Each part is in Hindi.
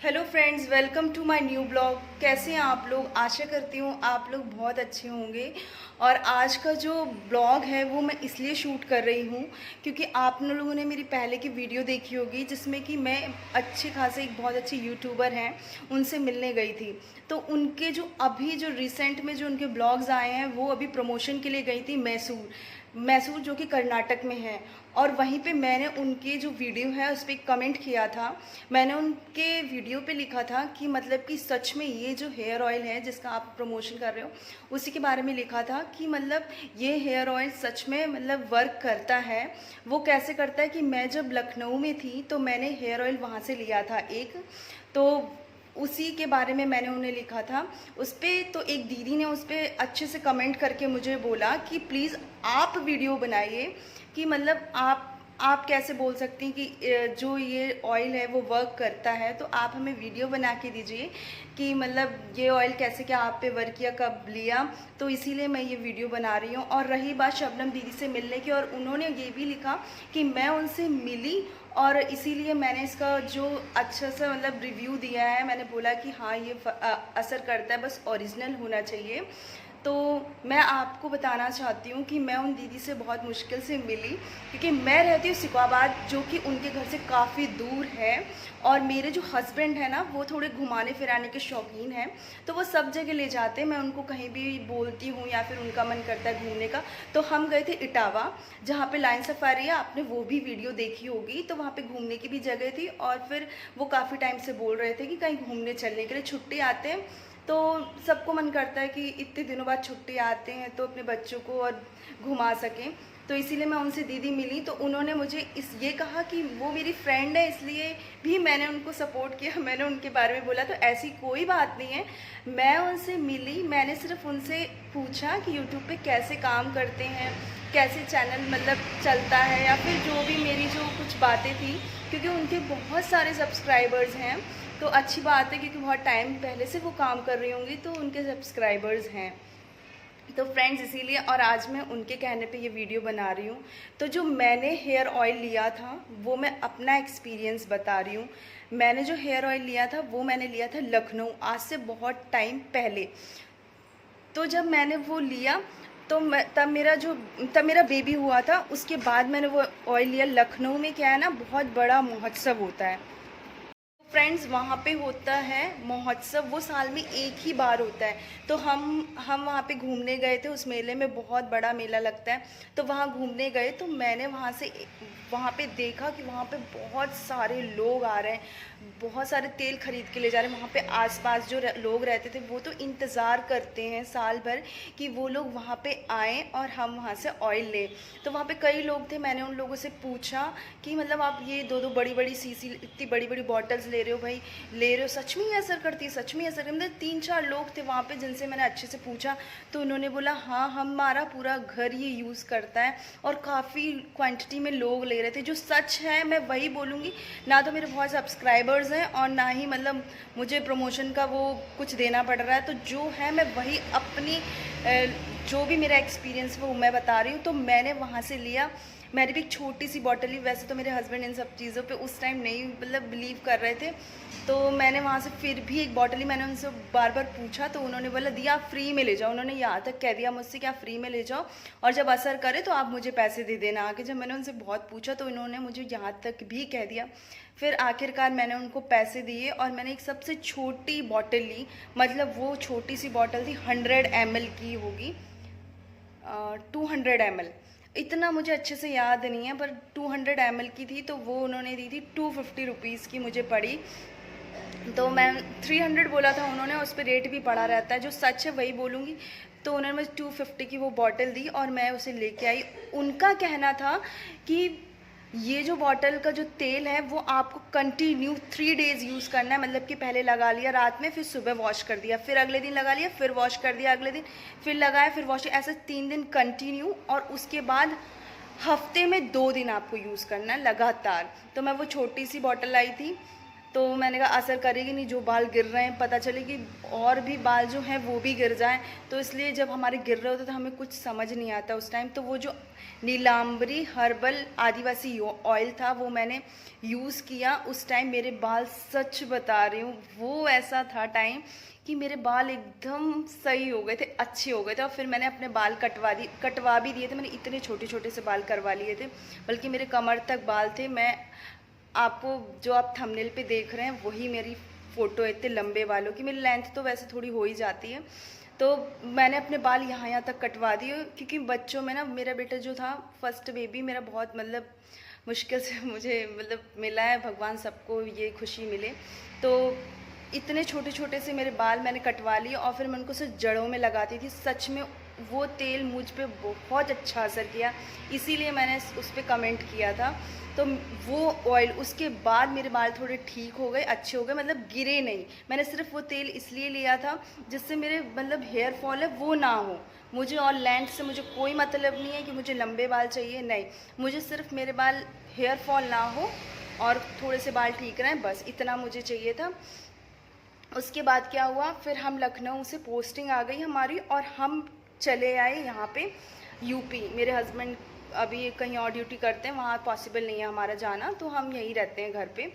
Hello friends, welcome to my new blog. कैसे हैं आप लोग? आशा करती हूँ आप लोग बहुत अच्छे होंगे। और आज का जो ब्लॉग है वो मैं इसलिए शूट कर रही हूँ क्योंकि आप लोगों ने मेरी पहले की वीडियो देखी होगी जिसमें कि मैं अच्छे खासे एक बहुत अच्छे यूट्यूबर हैं उनसे मिलने गई थी। तो उनके जो अभी जो रिसेंट में जो उनके ब्लॉग्स आए हैं वो अभी प्रमोशन के लिए गई थी मैसूर। मैसूर जो कि कर्नाटक में है। और वहीं पे मैंने उनके जो वीडियो है उस पर कमेंट किया था। मैंने उनके वीडियो पे लिखा था कि मतलब कि सच में ये जो हेयर ऑयल है जिसका आप प्रमोशन कर रहे हो उसी के बारे में लिखा था कि मतलब ये हेयर ऑयल सच में मतलब वर्क करता है। वो कैसे करता है कि मैं जब लखनऊ में थी तो मैंने हेयर ऑयल वहाँ से लिया था एक। तो उसी के बारे में मैंने उन्हें लिखा था उस पर। तो एक दीदी ने उस पर अच्छे से कमेंट करके मुझे बोला कि प्लीज़ आप वीडियो बनाइए कि मतलब आप कैसे बोल सकती हैं कि जो ये ऑयल है वो वर्क करता है, तो आप हमें वीडियो बना के दीजिए कि मतलब ये ऑयल कैसे क्या आप पे वर्क किया, कब लिया। तो इसीलिए मैं ये वीडियो बना रही हूँ। और रही बात शबनम दीदी से मिलने की, और उन्होंने ये भी लिखा कि मैं उनसे मिली और इसीलिए मैंने इसका जो अच्छा सा मतलब रिव्यू दिया है। मैंने बोला कि हाँ ये असर करता है, बस ओरिजिनल होना चाहिए। तो मैं आपको बताना चाहती हूँ कि मैं उन दीदी से बहुत मुश्किल से मिली क्योंकि मैं रहती हूँ सिकवाबाद जो कि उनके घर से काफ़ी दूर है। और मेरे जो हस्बैंड है ना वो थोड़े घुमाने फिराने के शौकीन हैं, तो वो सब जगह ले जाते हैं। मैं उनको कहीं भी बोलती हूँ या फिर उनका मन करता है घूमने का। तो हम गए थे इटावा जहाँ पे लाइन सफारी है, आपने वो भी वीडियो देखी होगी। तो वहाँ पे घूमने की भी जगह थी और फिर वो काफ़ी टाइम से बोल रहे थे कि कहीं घूमने चलने के लिए, छुट्टी आते हैं तो सबको मन करता है कि इतने दिनों बाद छुट्टी आते हैं तो अपने बच्चों को और घुमा सकें। तो इसीलिए मैं उनसे दीदी मिली तो उन्होंने मुझे ये कहा कि वो मेरी फ्रेंड है इसलिए भी मैंने उनको सपोर्ट किया, मैंने उनके बारे में बोला। तो ऐसी कोई बात नहीं है, मैं उनसे मिली, मैंने सिर्फ उनसे पूछा कि यूट्यूब पे कैसे काम करते हैं, कैसे चैनल मतलब चलता है, या फिर जो भी मेरी जो कुछ बातें थी क्योंकि उनके बहुत सारे सब्सक्राइबर्स हैं। तो अच्छी बात है क्योंकि बहुत टाइम पहले से वो काम कर रही होंगी तो उनके सब्सक्राइबर्स हैं। तो फ्रेंड्स इसीलिए और आज मैं उनके कहने पे ये वीडियो बना रही हूँ। तो जो मैंने हेयर ऑयल लिया था वो मैं अपना एक्सपीरियंस बता रही हूँ। मैंने जो हेयर ऑयल लिया था वो मैंने लिया था लखनऊ, आज से बहुत टाइम पहले। तो जब मैंने वो लिया तो मैं तब मेरा बेबी हुआ था, उसके बाद मैंने वो ऑयल लिया। लखनऊ में क्या है ना, बहुत बड़ा महोत्सव होता है फ्रेंड्स, वहाँ पे होता है महोत्सव, वो साल में एक ही बार होता है। तो हम वहाँ पे घूमने गए थे, उस मेले में बहुत बड़ा मेला लगता है। तो वहाँ घूमने गए तो मैंने वहाँ पे देखा कि वहाँ पे बहुत सारे लोग आ रहे हैं, बहुत सारे तेल खरीद के ले जा रहे हैं। वहाँ पे आसपास जो लोग रहते थे वो तो इंतज़ार करते हैं साल भर कि वो लोग वहाँ पे आएँ और हम वहाँ से ऑयल लें। तो वहाँ पे कई लोग थे, मैंने उन लोगों से पूछा कि मतलब आप ये दो दो बड़ी बड़ी सीसी इतनी बड़ी बड़ी बॉटल्स ले रहे हो भाई, ले रहे हो, सच में ही असर करती है? सच में ही असर करती है? मतलब 3-4 लोग थे वहाँ पे जिनसे मैंने अच्छे से पूछा तो उन्होंने बोला हाँ हमारा पूरा घर ये यूज़ करता है। और काफ़ी क्वांटिटी में लोग ले रहे थे। जो सच है मैं वही बोलूँगी, ना तो मेरे बहुत सब्सक्राइबर्स हैं और ना ही मतलब मुझे प्रमोशन का वो कुछ देना पड़ रहा है। तो जो है मैं वही अपनी जो भी मेरा एक्सपीरियंस वो मैं बता रही हूँ। तो मैंने वहाँ से लिया, मैंने भी एक छोटी सी बॉटल ली। वैसे तो मेरे हस्बैंड इन सब चीज़ों पे उस टाइम नहीं मतलब बिलीव कर रहे थे, तो मैंने वहाँ से फिर भी एक बॉटल ली। मैंने उनसे बार बार पूछा तो उन्होंने बोला दी आप फ्री में ले जाओ। उन्होंने यहाँ तक कह दिया मुझसे कि आप फ्री में ले जाओ और जब असर करे तो आप मुझे पैसे दे देना आके। जब मैंने उनसे बहुत पूछा तो इन्होंने मुझे यहाँ तक भी कह दिया। फिर आखिरकार मैंने उनको पैसे दिए और मैंने एक सबसे छोटी बॉटल ली। मतलब वो छोटी सी बॉटल थी 100 ml की होगी, 200 ml, इतना मुझे अच्छे से याद नहीं है पर 200 ml की थी। तो वो उन्होंने दी थी 250 रुपीज़ की मुझे पड़ी। तो मैं 300 बोला था उन्होंने, उस पर रेट भी पड़ा रहता है, जो सच है वही बोलूँगी। तो उन्होंने मुझे 250 की वो बॉटल दी और मैं उसे लेके आई। उनका कहना था कि ये जो बॉटल का जो तेल है वो आपको कंटिन्यू 3 डेज़ यूज़ करना है। मतलब कि पहले लगा लिया रात में, फिर सुबह वॉश कर दिया, फिर अगले दिन लगा लिया, फिर वॉश कर दिया, अगले दिन फिर लगाया, फिर वॉश, ऐसे 3 दिन कंटिन्यू। और उसके बाद हफ्ते में 2 दिन आपको यूज़ करना है लगातार। तो मैं वो छोटी सी बॉटल लाई थी। तो मैंने कहा असर करेगी नहीं, जो बाल गिर रहे हैं पता चले कि और भी बाल जो हैं वो भी गिर जाएं। तो इसलिए जब हमारे गिर रहे होते तो हमें कुछ समझ नहीं आता उस टाइम। तो वो जो नीलांबरी हर्बल आदिवासी ऑयल था वो मैंने यूज़ किया। उस टाइम मेरे बाल, सच बता रही हूँ, वो ऐसा था टाइम कि मेरे बाल एकदम सही हो गए थे, अच्छे हो गए थे। और फिर मैंने अपने बाल कटवा भी दिए थे। मैंने इतने छोटे छोटे से बाल करवा लिए थे, बल्कि मेरे कमर तक बाल थे। मैं आपको जो आप थंबनेल पे देख रहे हैं वही मेरी फ़ोटो है इतने लंबे बालों की। मेरी लेंथ तो वैसे थोड़ी हो ही जाती है, तो मैंने अपने बाल यहाँ तक कटवा दिए। क्योंकि बच्चों में ना, मेरा बेटा जो था फर्स्ट बेबी मेरा, बहुत मतलब मुश्किल से मुझे मतलब मिला है, भगवान सबको ये खुशी मिले। तो इतने छोटे छोटे से मेरे बाल मैंने कटवा लिए और फिर मैं उनको सिर्फ जड़ों में लगाती थी। सच में वो तेल मुझ पे बहुत अच्छा असर किया, इसीलिए मैंने उस पर कमेंट किया था। तो वो ऑयल, उसके बाद मेरे बाल थोड़े ठीक हो गए, अच्छे हो गए, मतलब गिरे नहीं। मैंने सिर्फ वो तेल इसलिए लिया था जिससे मेरे मतलब हेयर फॉल है वो ना हो। मुझे और लेंथ से मुझे कोई मतलब नहीं है कि मुझे लंबे बाल चाहिए, नहीं, मुझे सिर्फ मेरे बाल हेयर फॉल ना हो और थोड़े से बाल ठीक रहें, बस इतना मुझे चाहिए था। उसके बाद क्या हुआ, फिर हम लखनऊ से पोस्टिंग आ गई हमारी और हम चले आए यहाँ पे यूपी। मेरे हस्बैंड अभी कहीं और ड्यूटी करते हैं, वहाँ पॉसिबल नहीं है हमारा जाना, तो हम यहीं रहते हैं घर पे।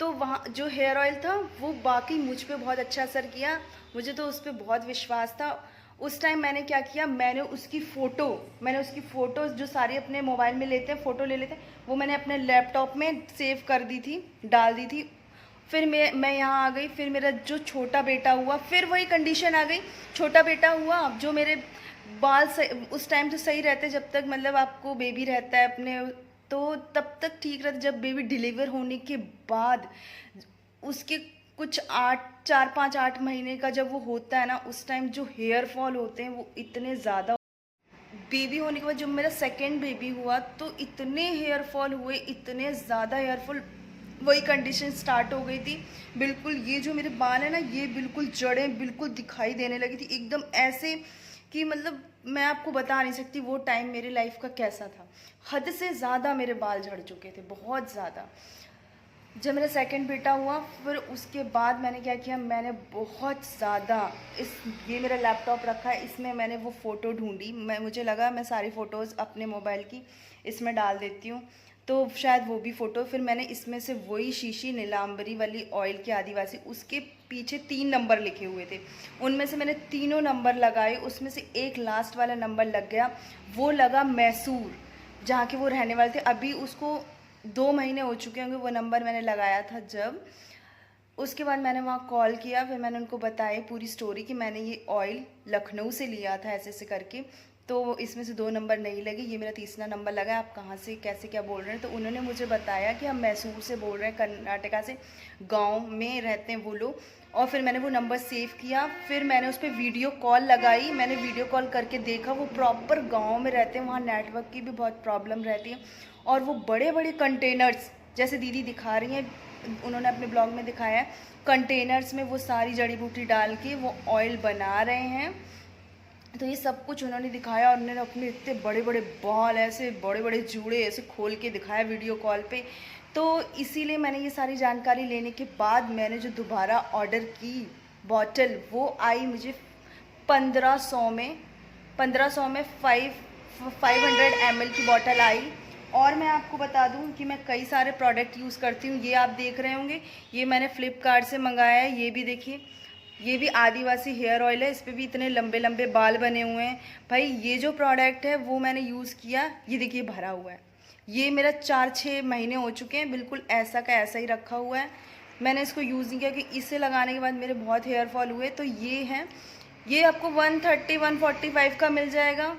तो वहाँ जो हेयर ऑयल था वो बाकी मुझ पे बहुत अच्छा असर किया, मुझे तो उस पर बहुत विश्वास था। उस टाइम मैंने क्या किया, मैंने उसकी फ़ोटो जो सारी अपने मोबाइल में लेते हैं, फ़ोटो ले लेते हैं, वो मैंने अपने लैपटॉप में सेव कर दी थी, डाल दी थी। फिर मैं यहाँ आ गई। फिर मेरा जो छोटा बेटा हुआ, फिर वही कंडीशन आ गई, छोटा बेटा हुआ। जो मेरे बाल उस टाइम तो सही रहते, जब तक मतलब आपको बेबी रहता है अपने, तो तब तक ठीक रहता। जब बेबी डिलीवर होने के बाद उसके कुछ 4-5-8 महीने का जब वो होता है ना, उस टाइम जो हेयर फॉल होते हैं वो इतने ज़्यादा। बेबी होने के बाद जब मेरा सेकेंड बेबी हुआ तो इतने हेयर फॉल हुए, इतने ज़्यादा हेयर फॉल, वही कंडीशन स्टार्ट हो गई थी। बिल्कुल ये जो मेरे बाल है ना, ये बिल्कुल जड़ें बिल्कुल दिखाई देने लगी थी एकदम ऐसे कि मतलब मैं आपको बता नहीं सकती वो टाइम मेरी लाइफ का कैसा था। हद से ज़्यादा मेरे बाल झड़ चुके थे, बहुत ज़्यादा। जब मेरा सेकंड बेटा हुआ फिर उसके बाद मैंने क्या किया, मैंने बहुत ज़्यादा ये मेरा लैपटॉप रखा है, इसमें मैंने वो फ़ोटो ढूंढी। मुझे लगा मैं सारी फ़ोटोज़ अपने मोबाइल की इसमें डाल देती हूँ तो शायद वो भी फ़ोटो। फिर मैंने इसमें से वही शीशी नीलांबरी वाली ऑयल के आदिवासी, उसके पीछे 3 नंबर लिखे हुए थे, उनमें से मैंने तीनों नंबर लगाए। उसमें से एक लास्ट वाला नंबर लग गया, वो लगा मैसूर, जहाँ के वो रहने वाले थे। अभी उसको 2 महीने हो चुके होंगे वो नंबर मैंने लगाया था जब। उसके बाद मैंने वहाँ कॉल किया, फिर मैंने उनको बताया पूरी स्टोरी कि मैंने ये ऑयल लखनऊ से लिया था ऐसे ऐसे करके, तो इसमें से 2 नंबर नहीं लगे, ये मेरा तीसरा नंबर लगा है, आप कहाँ से कैसे क्या बोल रहे हैं। तो उन्होंने मुझे बताया कि हम मैसूर से बोल रहे हैं, कर्नाटका से, गांव में रहते हैं वो लोग। और फिर मैंने वो नंबर सेव किया, फिर मैंने उस पर वीडियो कॉल लगाई। मैंने वीडियो कॉल करके देखा, वो प्रॉपर गाँव में रहते हैं, वहाँ नेटवर्क की भी बहुत प्रॉब्लम रहती है। और वो बड़े बड़े कंटेनर्स, जैसे दीदी दिखा रही हैं, उन्होंने अपने ब्लॉग में दिखाया है, कंटेनर्स में वो सारी जड़ी बूटी डाल के वो ऑयल बना रहे हैं। तो ये सब कुछ उन्होंने दिखाया और उन्होंने अपने इतने बड़े बड़े बाल, ऐसे बड़े बड़े जूड़े ऐसे खोल के दिखाया वीडियो कॉल पे। तो इसीलिए मैंने ये सारी जानकारी लेने के बाद मैंने जो दोबारा ऑर्डर की बॉटल, वो आई मुझे 1500 में 500 ml की बॉटल आई। और मैं आपको बता दूं कि मैं कई सारे प्रोडक्ट यूज़ करती हूँ। ये आप देख रहे होंगे, ये मैंने फ्लिपकार्ट से मंगाया है। ये भी देखिए, ये भी आदिवासी हेयर ऑयल है, इस पर भी इतने लंबे लंबे बाल बने हुए हैं। भाई ये जो प्रोडक्ट है वो मैंने यूज़ किया, ये देखिए भरा हुआ है, ये मेरा 4-6 महीने हो चुके हैं, बिल्कुल ऐसा का ऐसा ही रखा हुआ है। मैंने इसको यूज़ नहीं किया कि इसे लगाने के बाद मेरे बहुत हेयर फॉल हुए। तो ये है, ये आपको 130-145 का मिल जाएगा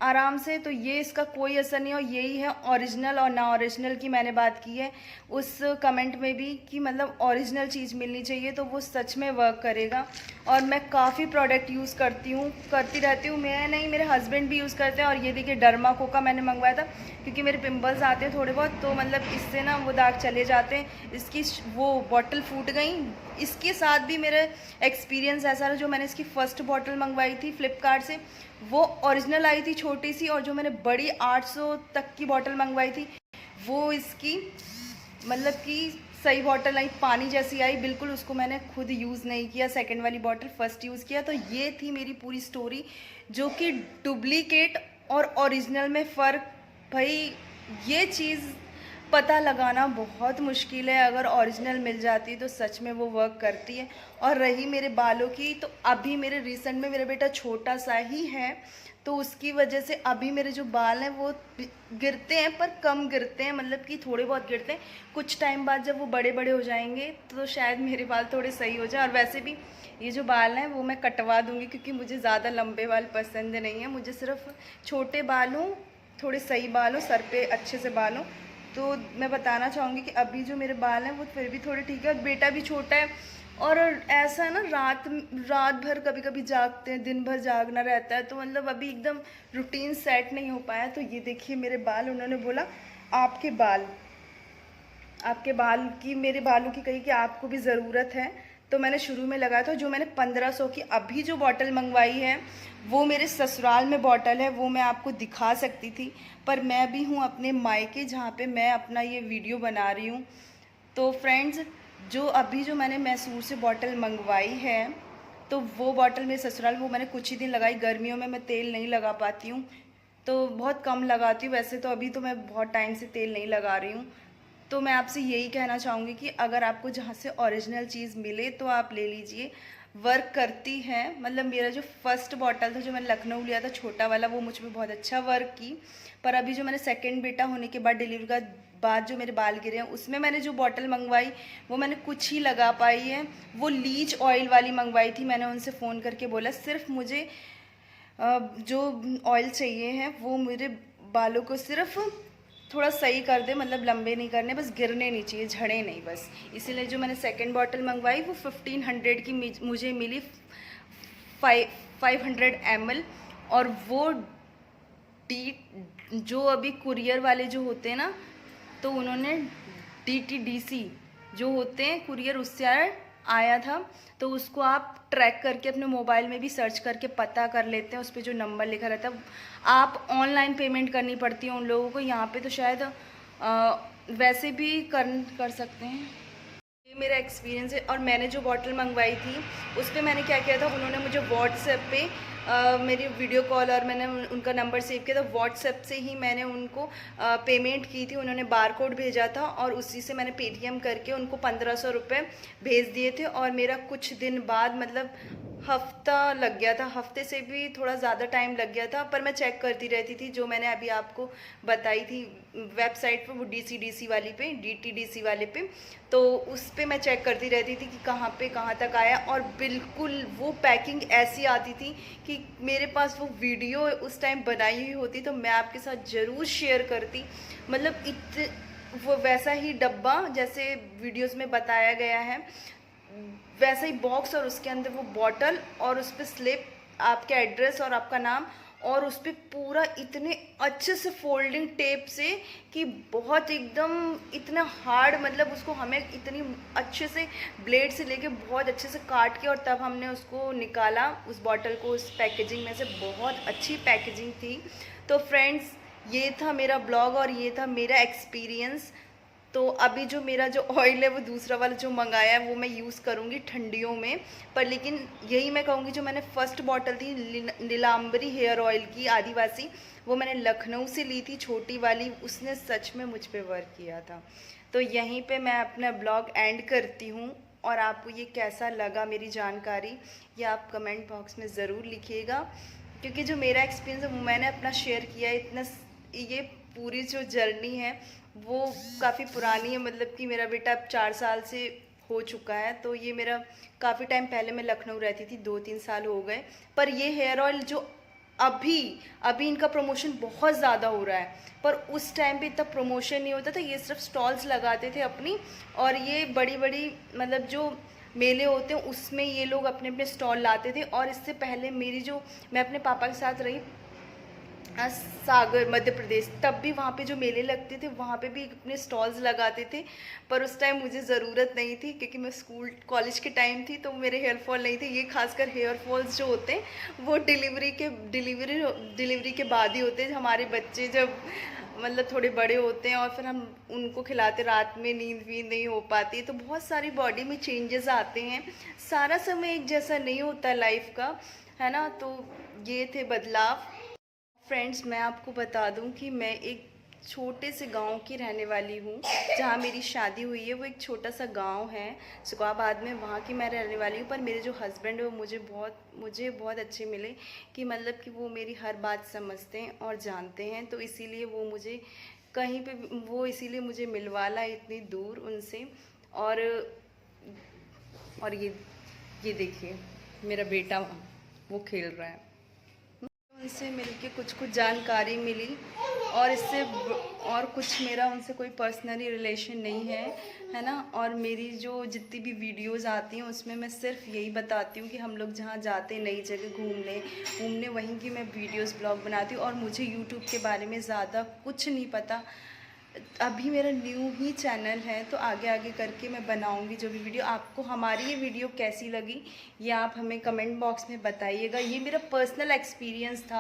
आराम से। तो ये इसका कोई असर नहीं। और यही है ओरिजिनल और ना ओरिजिनल की मैंने बात की है उस कमेंट में भी, कि मतलब ओरिजिनल चीज़ मिलनी चाहिए तो वो सच में वर्क करेगा। और मैं काफ़ी प्रोडक्ट यूज़ करती रहती हूँ। मैं नहीं, मेरे हस्बैंड भी यूज़ करते हैं। और ये देखिए डर्माको का मैंने मंगवाया था, क्योंकि मेरे पिंपल्स आते हैं थोड़े बहुत, तो मतलब इससे ना वो दाग चले जाते हैं। इसकी वो बॉटल फूट गई। इसके साथ भी मेरा एक्सपीरियंस ऐसा रहा, जो मैंने इसकी फ़र्स्ट बॉटल मंगवाई थी फ्लिपकार्ट से, वो ओरिजिनल आई थी छोटी सी, और जो मैंने बड़ी 800 तक की बॉटल मंगवाई थी वो इसकी मतलब कि सही बॉटल आई, पानी जैसी आई, बिल्कुल उसको मैंने खुद यूज़ नहीं किया, सेकंड वाली बॉटल फर्स्ट यूज़ किया। तो ये थी मेरी पूरी स्टोरी, जो कि डुप्लीकेट और ओरिजिनल में फ़र्क, भाई ये चीज़ पता लगाना बहुत मुश्किल है। अगर ओरिजिनल मिल जाती है तो सच में वो वर्क करती है। और रही मेरे बालों की, तो अभी मेरे रिसेंट में मेरा बेटा छोटा सा ही है, तो उसकी वजह से अभी मेरे जो बाल हैं वो गिरते हैं, पर कम गिरते हैं, मतलब कि थोड़े बहुत गिरते हैं। कुछ टाइम बाद जब वो बड़े बड़े हो जाएंगे तो शायद मेरे बाल थोड़े सही हो जाए। और वैसे भी ये जो बाल हैं वो मैं कटवा दूँगी, क्योंकि मुझे ज़्यादा लंबे बाल पसंद नहीं है। मुझे सिर्फ छोटे बाल हों, थोड़े सही बाल हों, सर पे अच्छे से बाल हों। तो मैं बताना चाहूँगी कि अभी जो मेरे बाल हैं वो फिर भी थोड़े ठीक है, और बेटा भी छोटा है। और ऐसा है ना, रात भर कभी कभी जागते हैं, दिन भर जागना रहता है, तो मतलब अभी एकदम रूटीन सेट नहीं हो पाया। तो ये देखिए मेरे बाल, उन्होंने बोला आपके बाल की, मेरे बालों की कही कि आपको भी ज़रूरत है। तो मैंने शुरू में लगाया था, जो मैंने 1500 की अभी जो बॉटल मंगवाई है वो मेरे ससुराल में बॉटल है, वो मैं आपको दिखा सकती थी, पर मैं भी हूँ अपने मायके जहाँ पे मैं अपना ये वीडियो बना रही हूँ। तो फ्रेंड्स, जो मैंने मैसूर से बॉटल मंगवाई है, तो वो बॉटल मेरे ससुराल, वो मैंने कुछ ही दिन लगाई। गर्मियों में मैं तेल नहीं लगा पाती हूँ, तो बहुत कम लगाती हूँ वैसे तो। अभी तो मैं बहुत टाइम से तेल नहीं लगा रही हूँ। तो मैं आपसे यही कहना चाहूँगी कि अगर आपको जहाँ से ओरिजिनल चीज़ मिले तो आप ले लीजिए, वर्क करती है। मतलब मेरा जो फर्स्ट बॉटल था, जो मैंने लखनऊ लिया था छोटा वाला, वो मुझ में बहुत अच्छा वर्क की। पर अभी जो मैंने सेकंड बेटा होने के बाद, डिलीवरी का बाद जो मेरे बाल गिरे हैं, उसमें मैंने जो बॉटल मंगवाई वो मैंने कुछ ही लगा पाई है। वो लीच ऑयल वाली मंगवाई थी। मैंने उनसे फ़ोन करके बोला सिर्फ मुझे जो ऑयल चाहिए है वो मेरे बालों को सिर्फ थोड़ा सही कर दे, मतलब लंबे नहीं करने, बस गिरने नहीं चाहिए, झड़े नहीं बस। इसीलिए जो मैंने सेकंड बॉटल मंगवाई वो 1500 की मुझे मिली, 500 ml। और वो जो अभी कुरियर वाले जो होते हैं ना, तो उन्होंने DTDC जो होते हैं कुरियर, उससे आया था। तो उसको आप ट्रैक करके अपने मोबाइल में भी सर्च करके पता कर लेते हैं, उस पर जो नंबर लिखा रहता है। आप ऑनलाइन पेमेंट करनी पड़ती है उन लोगों को, यहाँ पे तो शायद वैसे भी कर सकते हैं। ये मेरा एक्सपीरियंस है। और मैंने जो बॉटल मंगवाई थी उस पर मैंने क्या किया था, उन्होंने मुझे व्हाट्सएप पे मेरी वीडियो कॉल, और मैंने उनका नंबर सेव किया था। व्हाट्सएप से ही मैंने उनको पेमेंट की थी। उन्होंने बारकोड भेजा था और उसी से मैंने पेटीएम करके उनको 1500 रुपये भेज दिए थे। और मेरा कुछ दिन बाद, मतलब हफ्ता लग गया था, हफ्ते से भी थोड़ा ज़्यादा टाइम लग गया था, पर मैं चेक करती रहती थी। जो मैंने अभी आपको बताई थी वेबसाइट पे, वो DCDC वाली पे, DTDC वाले पे, तो उस पे मैं चेक करती रहती थी कि कहाँ पे कहाँ तक आया। और बिल्कुल वो पैकिंग ऐसी आती थी कि मेरे पास वो वीडियो उस टाइम बनाई हुई होती तो मैं आपके साथ ज़रूर शेयर करती। मतलब वो वैसा ही डब्बा जैसे वीडियोस में बताया गया है, वैसा ही बॉक्स, और उसके अंदर वो बॉटल, और उस पर स्लिप, आपका एड्रेस और आपका नाम, और उस पर पूरा इतने अच्छे से फोल्डिंग टेप से कि बहुत एकदम इतना हार्ड, मतलब उसको हमें इतनी अच्छे से ब्लेड से लेके बहुत अच्छे से काट के, और तब हमने उसको निकाला उस बॉटल को उस पैकेजिंग में से। बहुत अच्छी पैकेजिंग थी। तो फ्रेंड्स, ये था मेरा ब्लॉग और ये था मेरा एक्सपीरियंस। तो अभी जो मेरा जो ऑयल है वो दूसरा वाला जो मंगाया है वो मैं यूज़ करूँगी ठंडियों में। पर लेकिन यही मैं कहूँगी, जो मैंने फ़र्स्ट बॉटल थी नीलांबरी हेयर ऑयल की आदिवासी, वो मैंने लखनऊ से ली थी छोटी वाली, उसने सच में मुझ पे वर्क किया था। तो यहीं पे मैं अपना ब्लॉग एंड करती हूँ। और आपको ये कैसा लगा मेरी जानकारी, ये आप कमेंट बॉक्स में ज़रूर लिखिएगा, क्योंकि जो मेरा एक्सपीरियंस है वो मैंने अपना शेयर किया है। ये पूरी जो जर्नी है वो काफ़ी पुरानी है, मतलब कि मेरा बेटा अब 4 साल से हो चुका है। तो ये मेरा काफ़ी टाइम पहले मैं लखनऊ रहती थी, 2-3 साल हो गए। पर ये हेयर ऑयल जो अभी इनका प्रमोशन बहुत ज़्यादा हो रहा है, पर उस टाइम पे इतना प्रमोशन नहीं होता था। ये सिर्फ स्टॉल्स लगाते थे अपनी, और ये बड़ी बड़ी मतलब जो मेले होते हैं उसमें ये लोग अपने अपने स्टॉल लाते थे। और इससे पहले मैं अपने पापा के साथ रही सागर मध्य प्रदेश, तब भी वहाँ पे जो मेले लगते थे वहाँ पे भी अपने स्टॉल्स लगाते थे। पर उस टाइम मुझे ज़रूरत नहीं थी, क्योंकि मैं स्कूल कॉलेज के टाइम थी, तो मेरे हेयर फॉल नहीं थे। ये खासकर हेयर फॉल्स जो होते हैं वो डिलीवरी के बाद ही होते हैं। हमारे बच्चे जब मतलब थोड़े बड़े होते हैं और फिर हम उनको खिलाते, रात में नींद भी नहीं हो पाती, तो बहुत सारी बॉडी में चेंजेस आते हैं। सारा समय एक जैसा नहीं होता लाइफ का, है ना। तो ये थे बदलाव। फ्रेंड्स, मैं आपको बता दूं कि मैं एक छोटे से गांव की रहने वाली हूँ। जहाँ मेरी शादी हुई है वो एक छोटा सा गांव है सुखाबाद में, वहाँ की मैं रहने वाली हूँ। पर मेरे जो हस्बैंड है वो मुझे बहुत अच्छे मिले, कि मतलब कि वो मेरी हर बात समझते हैं और जानते हैं। तो इसीलिए वो मुझे कहीं पे वो इसीलिए मुझे मिलवा ला इतनी दूर उनसे। और ये देखिए मेरा बेटा वो खेल रहा है। उनसे मिलके कुछ जानकारी मिली, और और कुछ मेरा उनसे कोई पर्सनली रिलेशन नहीं है, है ना। और मेरी जो जितनी भी वीडियोस आती हैं उसमें मैं सिर्फ यही बताती हूँ कि हम लोग जहाँ जाते हैं नई जगह घूमने घूमने, वहीं की मैं वीडियोस ब्लॉग बनाती हूँ। और मुझे यूट्यूब के बारे में ज़्यादा कुछ नहीं पता, अभी मेरा न्यू ही चैनल है, तो आगे आगे करके मैं बनाऊंगी जो भी वीडियो। आपको हमारी ये वीडियो कैसी लगी ये आप हमें कमेंट बॉक्स में बताइएगा। ये मेरा पर्सनल एक्सपीरियंस था।